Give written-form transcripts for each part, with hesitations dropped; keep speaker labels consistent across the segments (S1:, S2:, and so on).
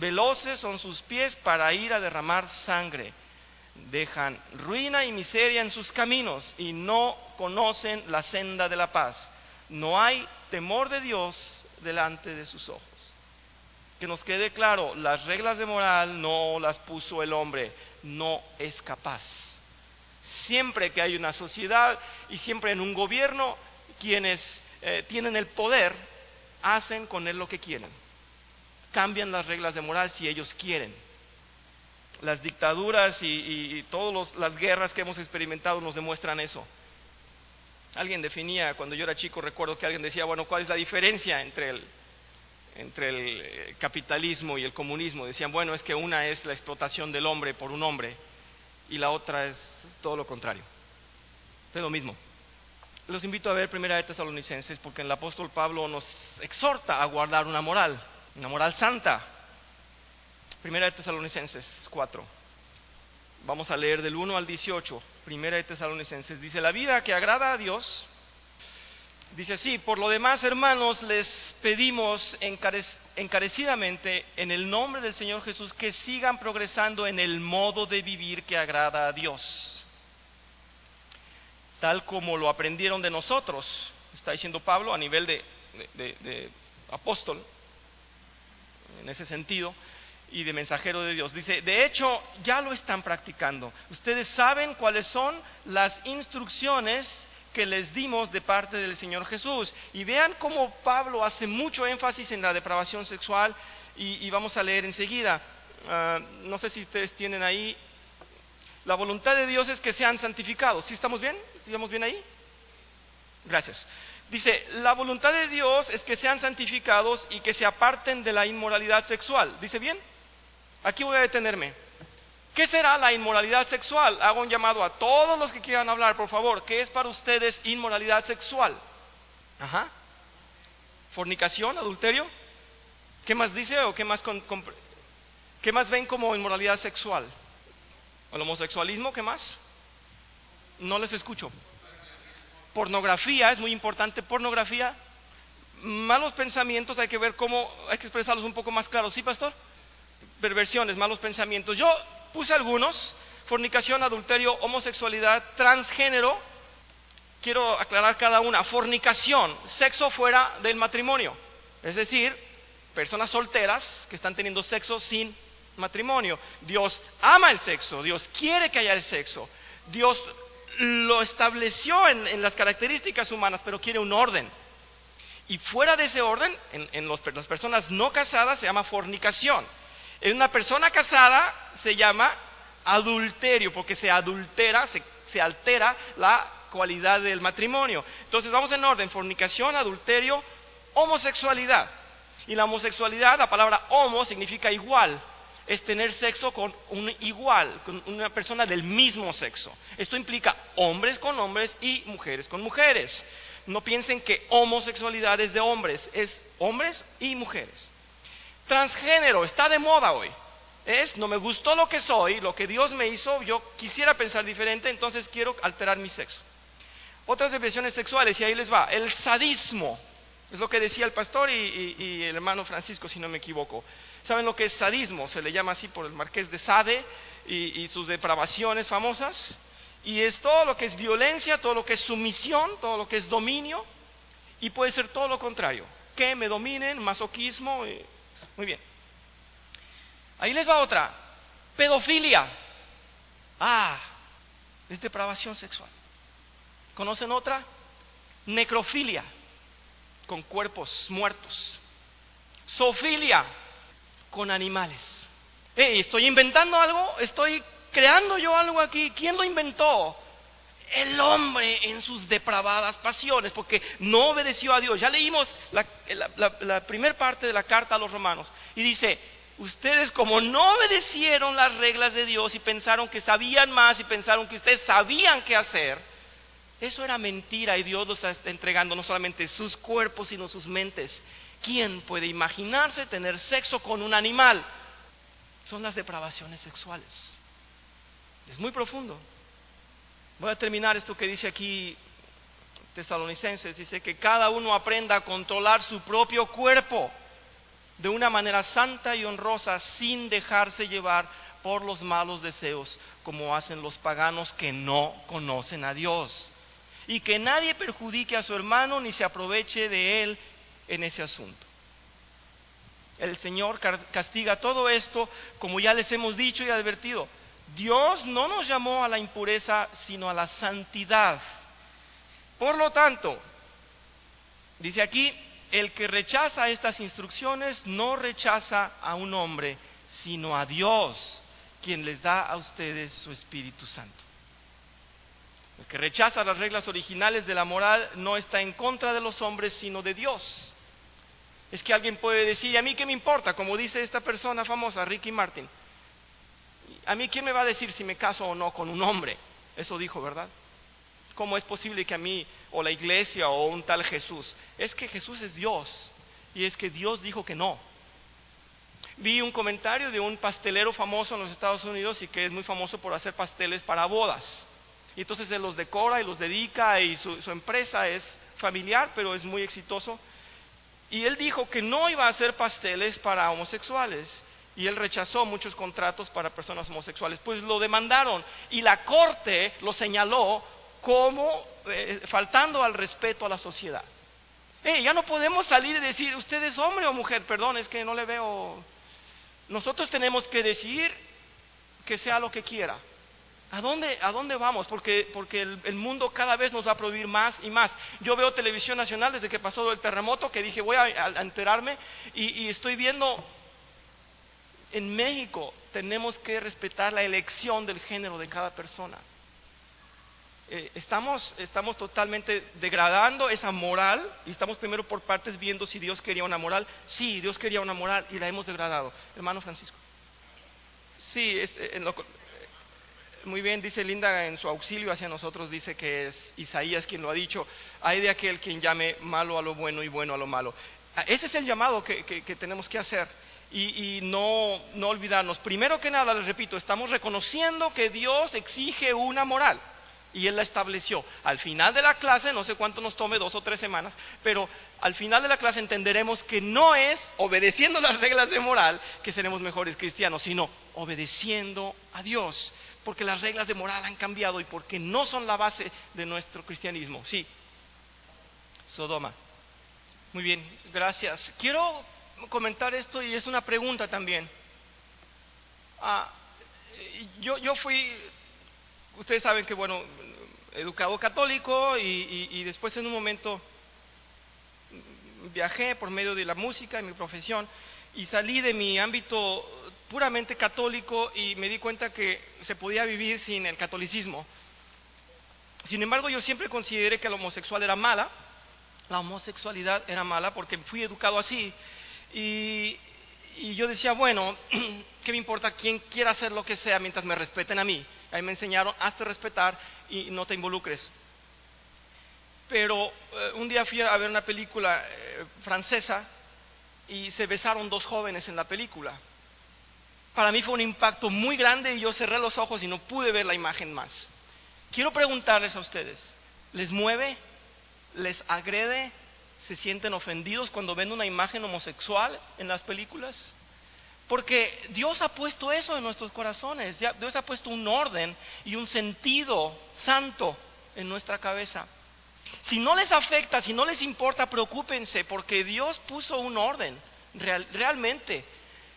S1: veloces son sus pies para ir a derramar sangre. Dejan ruina y miseria en sus caminos y no conocen la senda de la paz. No hay temor de Dios delante de sus ojos. Que nos quede claro, las reglas de moral no las puso el hombre, no es capaz. Siempre que hay una sociedad y siempre en un gobierno, quienes tienen el poder hacen con él lo que quieren. Cambian las reglas de moral si ellos quieren. Las dictaduras y todas las guerras que hemos experimentado nos demuestran eso. Alguien definía, cuando yo era chico, recuerdo que alguien decía, bueno, ¿cuál es la diferencia entre el capitalismo y el comunismo? Decían, bueno, es que una es la explotación del hombre por un hombre y la otra es todo lo contrario. Es lo mismo. Los invito a ver Primera de Tesalonicenses, porque el apóstol Pablo nos exhorta a guardar una moral santa. Primera de Tesalonicenses 4. Vamos a leer del 1 al 18. Primera de Tesalonicenses. Dice, la vida que agrada a Dios. Dice así, por lo demás, hermanos, les pedimos encarecidamente en el nombre del Señor Jesús que sigan progresando en el modo de vivir que agrada a Dios, tal como lo aprendieron de nosotros, está diciendo Pablo a nivel de apóstol, en ese sentido, y de mensajero de Dios. Dice, de hecho, ya lo están practicando. Ustedes saben cuáles son las instrucciones que les dimos de parte del Señor Jesús. Y vean cómo Pablo hace mucho énfasis en la depravación sexual, y vamos a leer enseguida. No sé si ustedes tienen ahí, la voluntad de Dios es que sean santificados. ¿Sí estamos bien? ¿Estamos bien ahí? Gracias. Dice, la voluntad de Dios es que sean santificados y que se aparten de la inmoralidad sexual. ¿Dice bien? Aquí voy a detenerme. ¿Qué será la inmoralidad sexual? Hago un llamado a todos los que quieran hablar, por favor. ¿Qué es para ustedes inmoralidad sexual? Ajá. ¿Fornicación, adulterio? ¿Qué más dice o qué más ven como inmoralidad sexual? ¿El homosexualismo? ¿Qué más? No les escucho. Pornografía, es muy importante, pornografía. Malos pensamientos, hay que ver cómo, hay que expresarlos un poco más claros. ¿Sí, pastor? Perversiones, malos pensamientos. Yo puse algunos: fornicación, adulterio, homosexualidad, transgénero. Quiero aclarar cada una. Fornicación, sexo fuera del matrimonio, es decir, personas solteras que están teniendo sexo sin matrimonio. Dios ama el sexo, Dios quiere que haya el sexo, Dios lo estableció en las características humanas, pero quiere un orden. Y fuera de ese orden, en las personas no casadas se llama fornicación. En una persona casada se llama adulterio, porque se adultera, se altera la cualidad del matrimonio. Entonces vamos en orden: fornicación, adulterio, homosexualidad. Y la homosexualidad, la palabra homo significa igual, es tener sexo con un igual, con una persona del mismo sexo. Esto implica hombres con hombres y mujeres con mujeres. No piensen que homosexualidad es de hombres, es hombres y mujeres. Transgénero, está de moda hoy. No me gustó lo que soy, lo que Dios me hizo, yo quisiera pensar diferente, entonces quiero alterar mi sexo. Otras definiciones sexuales, y ahí les va. El sadismo, es lo que decía el pastor y el hermano Francisco, si no me equivoco. ¿Saben lo que es sadismo? Se le llama así por el Marqués de Sade y sus depravaciones famosas. Y es todo lo que es violencia, todo lo que es sumisión, todo lo que es dominio, y puede ser todo lo contrario, que me dominen, masoquismo. Muy bien. Ahí les va otra: pedofilia. Es depravación sexual. ¿Conocen otra? Necrofilia, con cuerpos muertos. Zoofilia, con animales. ¿Estoy inventando algo? ¿Estoy creando yo algo aquí? ¿Quién lo inventó? El hombre en sus depravadas pasiones, porque no obedeció a Dios. Ya leímos la primera parte de la carta a los romanos, y dice: ustedes, como no obedecieron las reglas de Dios y pensaron que sabían más y pensaron que ustedes sabían qué hacer, eso era mentira, y Dios los está entregando no solamente sus cuerpos sino sus mentes. ¿Quién puede imaginarse tener sexo con un animal? Son las depravaciones sexuales. Es muy profundo. Voy a terminar esto que dice aquí Tesalonicenses. Dice que cada uno aprenda a controlar su propio cuerpo. de una manera santa y honrosa, sin dejarse llevar por los malos deseos, como hacen los paganos que no conocen a Dios. Y que nadie perjudique a su hermano ni se aproveche de él en ese asunto. El Señor castiga todo esto, como ya les hemos dicho y advertido. Dios no nos llamó a la impureza, sino a la santidad. Por lo tanto, dice aquí, el que rechaza estas instrucciones no rechaza a un hombre, sino a Dios, quien les da a ustedes su Espíritu Santo. El que rechaza las reglas originales de la moral no está en contra de los hombres, sino de Dios. Es que alguien puede decir, ¿a mí qué me importa? Como dice esta persona famosa, Ricky Martin. ¿A mí quién me va a decir si me caso o no con un hombre? Eso dijo, ¿verdad? ¿Cómo es posible que a mí, o la iglesia, o un tal Jesús? Es que Jesús es Dios, y es que Dios dijo que no. Vi un comentario de un pastelero famoso en los Estados Unidos, y que es muy famoso por hacer pasteles para bodas. Y entonces él los decora y los dedica, y su empresa es familiar, pero es muy exitoso. Y él dijo que no iba a hacer pasteles para homosexuales, y él rechazó muchos contratos para personas homosexuales. Pues lo demandaron, y la corte lo señaló como faltando al respeto a la sociedad. Ya no podemos salir y decir, usted es hombre o mujer, perdón, es que no le veo. Nosotros tenemos que decir que sea lo que quiera. ¿A dónde vamos? Porque el mundo cada vez nos va a prohibir más y más. Yo veo televisión nacional desde que pasó el terremoto, que dije voy a enterarme, y estoy viendo, en México tenemos que respetar la elección del género de cada persona. Estamos totalmente degradando esa moral, y estamos primero por partes viendo si Dios quería una moral. Sí, Dios quería una moral y la hemos degradado. Hermano Francisco. Sí, muy bien, dice Linda en su auxilio hacia nosotros, dice que es Isaías quien lo ha dicho: hay de aquel quien llame malo a lo bueno y bueno a lo malo. Ese es el llamado que tenemos que hacer, y no olvidarnos. Primero que nada, les repito, estamos reconociendo que Dios exige una moral, y Él la estableció. Al final de la clase, no sé cuánto nos tome, 2 o 3 semanas, pero al final de la clase entenderemos que no es obedeciendo las reglas de moral que seremos mejores cristianos, sino obedeciendo a Dios, porque las reglas de moral han cambiado y porque no son la base de nuestro cristianismo. Sí, Sodoma. Muy bien, gracias. Quiero comentar esto, y es una pregunta también. Yo fui, ustedes saben que, bueno, educado católico, y después en un momento viajé por medio de la música y mi profesión, y salí de mi ámbito puramente católico y me di cuenta que se podía vivir sin el catolicismo. Sin embargo, yo siempre consideré que la homosexualidad era mala porque fui educado así, y yo decía, bueno, ¿qué me importa quién quiera hacer lo que sea mientras me respeten a mí? Ahí me enseñaron, hazte respetar y no te involucres. Pero un día fui a ver una película francesa, y se besaron 2 jóvenes en la película. Para mí fue un impacto muy grande, y yo cerré los ojos y no pude ver la imagen más. Quiero preguntarles a ustedes, ¿les mueve? ¿Les agrede? ¿Se sienten ofendidos cuando ven una imagen homosexual en las películas? Porque Dios ha puesto eso en nuestros corazones. Dios ha puesto un orden y un sentido santo en nuestra cabeza. Si no les afecta, si no les importa, preocúpense, porque Dios puso un orden, realmente.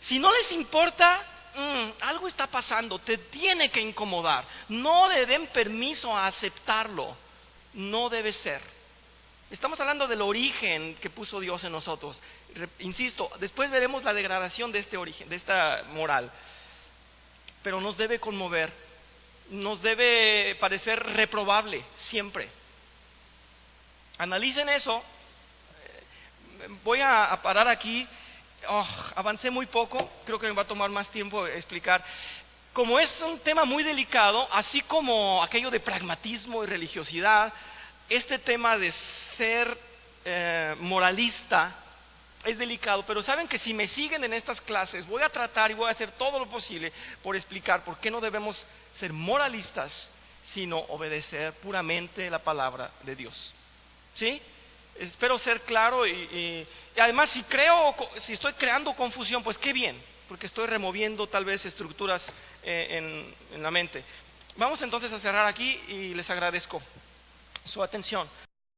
S1: Si no les importa, algo está pasando, te tiene que incomodar. No le den permiso a aceptarlo, no debe ser. Estamos hablando del origen que puso Dios en nosotros. Insisto, después veremos la degradación de este origen, de esta moral. Pero nos debe conmover, nos debe parecer reprobable siempre. Analicen eso. Voy a parar aquí. Avancé muy poco, creo que me va a tomar más tiempo explicar. Como es un tema muy delicado, así como aquello de pragmatismo y religiosidad, este tema de ser moralista es delicado, pero saben que si me siguen en estas clases voy a tratar y voy a hacer todo lo posible por explicar por qué no debemos ser moralistas, sino obedecer puramente la palabra de Dios. ¿Sí? Espero ser claro y además si estoy creando confusión, pues qué bien, porque estoy removiendo tal vez estructuras en la mente. Vamos entonces a cerrar aquí y les agradezco su atención.